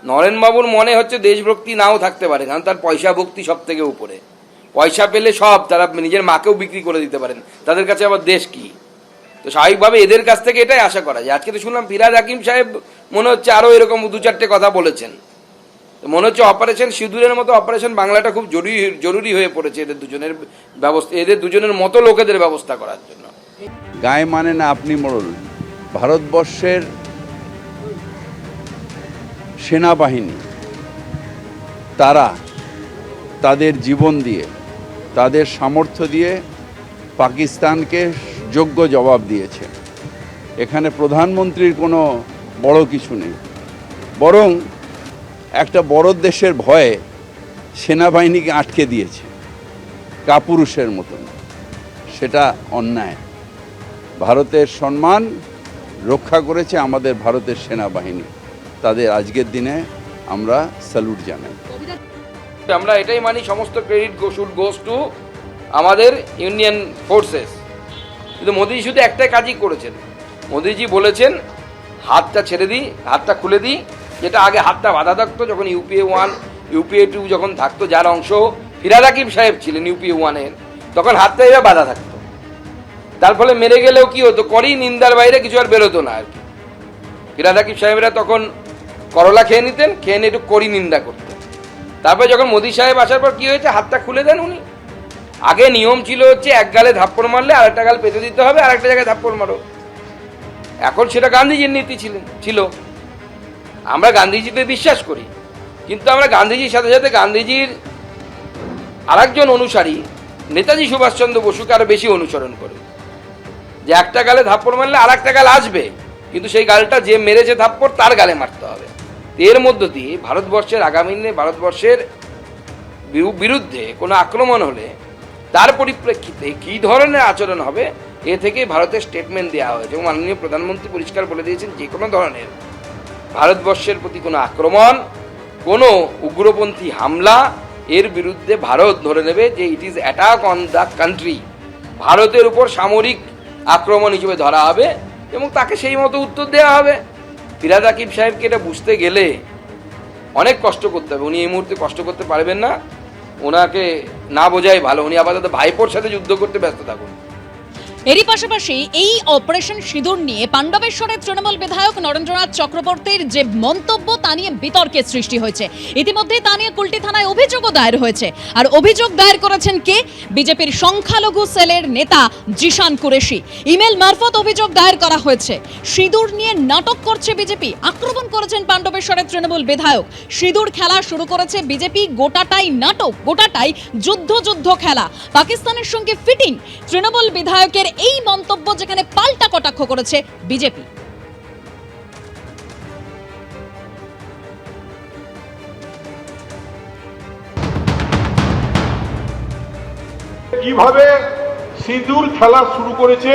নরেনবাবুর মনে হচ্ছে দেশভক্তি নাও থাকতে পারে, কারণ তার পয়সা ভক্তি সব থেকে উপরে। পয়সা পেলে সব, তারা নিজের মাকেও বিক্রি করে দিতে পারেন, তাদের কাছে আবার দেশ কি। তো স্বাভাবিকভাবে এদের কাছ থেকে এটাই আশা করা যায়। আজকে তো শুনলাম ফিরহাদ হাকিম সাহেব মনে হচ্ছে আরো এরকম দু চারটে কথা বলেছেন। মনে হচ্ছে অপারেশন সিঁদুরের মতো অপারেশন বাংলাটা খুব জরুরি হয়ে পড়েছে এদের দুজনের ব্যবস্থা, এদের দুজনের মতো লোকেদের ব্যবস্থা করার জন্য। গায়ে মানে না আপনি মোড়ল। ভারতবর্ষের সেনাবাহিনী তারা তাদের জীবন দিয়ে, তাদের সামর্থ্য দিয়ে পাকিস্তানকে যোগ্য জবাব দিয়েছে। এখানে প্রধানমন্ত্রীর কোনো বড় কিছু নেই, বরং একটা বড় দেশের ভয়ে সেনাবাহিনীকে আটকে দিয়েছে কাপুরুষের মতন। সেটা অন্যায়। ভারতের সম্মান রক্ষা করেছে আমাদের ভারতের সেনাবাহিনী, তাদের আজকের দিনে আমরা স্যালুট জানাই। আমরা এটাই মানি, সমস্ত ক্রেডিট শুড গোস টু আমাদের ইউনিয়ন ফোর্সেস। কিন্তু মোদিজি শুধু একটাই কাজই করেছেন। মোদিজি বলেছেন হাতটা ছেড়ে দিই, হাতটা খুলে দিই। যেটা আগে হাতটা বাঁধা থাকতো যখন ইউপিএ 1 ইউপিএ 2 যখন থাকতো, যার অংশ ফিরহাদ হাকিম সাহেব ছিলেন ইউপিএ 1-এর, তখন হাতটা এবার বাঁধা থাকতো। তার ফলে মেরে গেলেও কি হতো, করেই নিন্দার বাইরে কিছু আর বেরোতো না আর কি। ফিরহাদ হাকিম সাহেবরা তখন করলা খেয়ে নিতেন, খেয়ে নিয়ে একটু করি নিন্দা করতেন। তারপরে যখন মোদি সাহেব আসার পর কি হয়েছে, হাতটা খুলে দেন উনি। আগে নিয়ম ছিল হচ্ছে এক গালে থাপ্পড় মারলে আরেকটা গাল পেতে দিতে হবে, আরেকটা জায়গায় থাপ্পড় মারো। এখন সেটা গান্ধীজির নীতি ছিল। আমরা গান্ধীজিতে বিশ্বাস করি, কিন্তু আমরা গান্ধীজির সাথে সাথে গান্ধীজির আরেকজন অনুসারী নেতাজি সুভাষচন্দ্র বসুকে আরো বেশি অনুসরণ করি, যে একটা গালে থাপ্পড় মারলে আর একটা গাল আসবে, কিন্তু সেই গালটা যে মেরেছে থাপ্পড় তার গালে মারতে হবে। এর মধ্য দিয়ে ভারতবর্ষের আগামী দিনে ভারতবর্ষের বিরুদ্ধে কোনো আক্রমণ হলে তার পরিপ্রেক্ষিতে কী ধরনের আচরণ হবে, এ থেকে ভারতের স্টেটমেন্ট দেওয়া হয়েছে। এবং মাননীয় প্রধানমন্ত্রী পরিষ্কার বলে দিয়েছেন, যে কোনো ধরনের ভারতবর্ষের প্রতি কোনো আক্রমণ, কোনো উগ্রপন্থী হামলা, এর বিরুদ্ধে ভারত ধরে নেবে যে it is attack on the country. ভারতের উপর সামরিক আক্রমণ হিসেবে ধরা হবে এবং তাকে সেই মতো উত্তর দেওয়া হবে। ফিরহাদ হাকিম সাহেবকে এটা বুঝতে গেলে অনেক কষ্ট করতে হবে। উনি এই মুহূর্তে কষ্ট করতে পারবেন না, ওনাকে না বোঝাই ভালো। উনি আপাতত ভাইপোর সাথে যুদ্ধ করতে ব্যস্ত থাকুন। এরই পাশাপাশি এই অপারেশন সিঁদুর নিয়ে পাণ্ডবেশ্বরের তৃণমূল বিধায়ক নরেন্দ্রনাথ চক্রবর্তীর যে মন্তব্য, তা নিয়ে বিতর্কের সৃষ্টি হয়েছে। ইতিমধ্যে তা নিয়ে কুলটি থানায় অভিযোগও দায়ের হয়েছে। আর অভিযোগ দায়ের করেছেন কে? বিজেপির সংখ্যালঘু সেলের নেতা জিশান কুরেশি। ইমেল মারফত অভিযোগ দায়ের করা হয়েছে। সিঁদুর নিয়ে নাটক করছে বিজেপি, আক্রমণ করেছেন পাণ্ডবেশ্বরের তৃণমূল বিধায়ক। সিঁদুর খেলা শুরু করেছে বিজেপি, গোটাটাই নাটক, গোটাটাই যুদ্ধ খেলা, পাকিস্তানের সঙ্গে ফিটিং। তৃণমূল বিধায়কের এই মন্তব্য যেখানে পাল্টা কটাক্ষ করেছে বিজেপি। কিভাবে সিঁদুর খেলা শুরু করেছে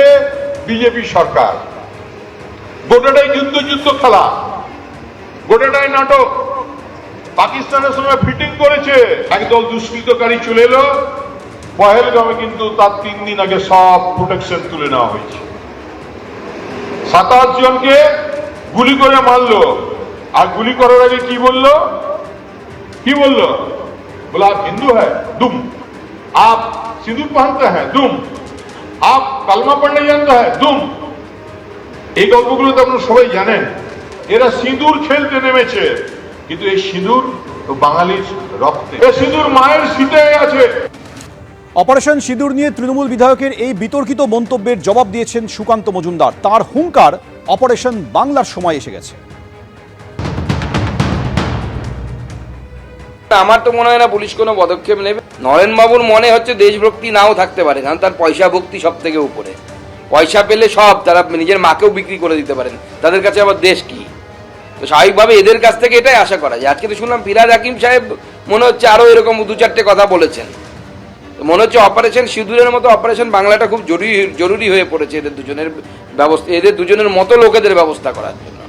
বিজেপি সরকার? গোটাটাই যুদ্ধ খেলা, গোটাটাই নাটক। পাকিস্তানের সঙ্গে ফিটিং করেছে। একদল দুষ্কৃতকারী চলে এলো পহেলগামে, কিন্তু তার 3 দিন আগে সব প্রোটেকশন তুলে নেওয়া হয়েছে। 27 জনকে গুলি করে মারলো। আর গুলি করার আগে কি বললো? बोला आप हिंदू है, दुम। आप सिंदूर पहनते हैं, दुम। आप कलमा पढ़ने जानते हैं, दुम। এই গল্পগুলো তো আপনারা সবাই জানেন। এরা সিঁদুর খেলতে নেমেছে, কিন্তু এই সিঁদুর তো বাঙালির রক্তে। এই সিঁদুর মায়ের শীতে আছে। অপারেশন সিঁদুর নিয়ে তৃণমূল বিধায়কের এই বিতর্কিত মন্তব্যের জবাব দিয়েছেন সুকান্ত মজুমদার। তার হুঙ্কার, অপারেশন বাংলার সময় এসে গেছে। আমার তো মনে হয় না পুলিশ কোনো পদক্ষেপ নেবে। নরেনবাবুর মনে হচ্ছে দেশভক্তি নাও থাকতে পারে, কারণ তার পয়সা ভক্তি সব থেকে উপরে। পয়সা পেলে সব, তারা নিজের মাকেও বিক্রি করে দিতে পারেন, তাদের কাছে আবার দেশ কি। তো স্বাভাবিকভাবে এদের কাছ থেকে এটাই আশা করা যায়। আজকে তো শুনলাম ফিরহাদ হাকিম সাহেব মনে হচ্ছে আরো এরকম দু চারটে কথা বলেছেন। মনে হচ্ছে অপারেশন সিঁদুরের মতো অপারেশন বাংলাটা খুব জরুরি হয়ে পড়েছে এদের দুজনের ব্যবস্থা, এদের দুজনের মতো লোকেদের ব্যবস্থা করার জন্য।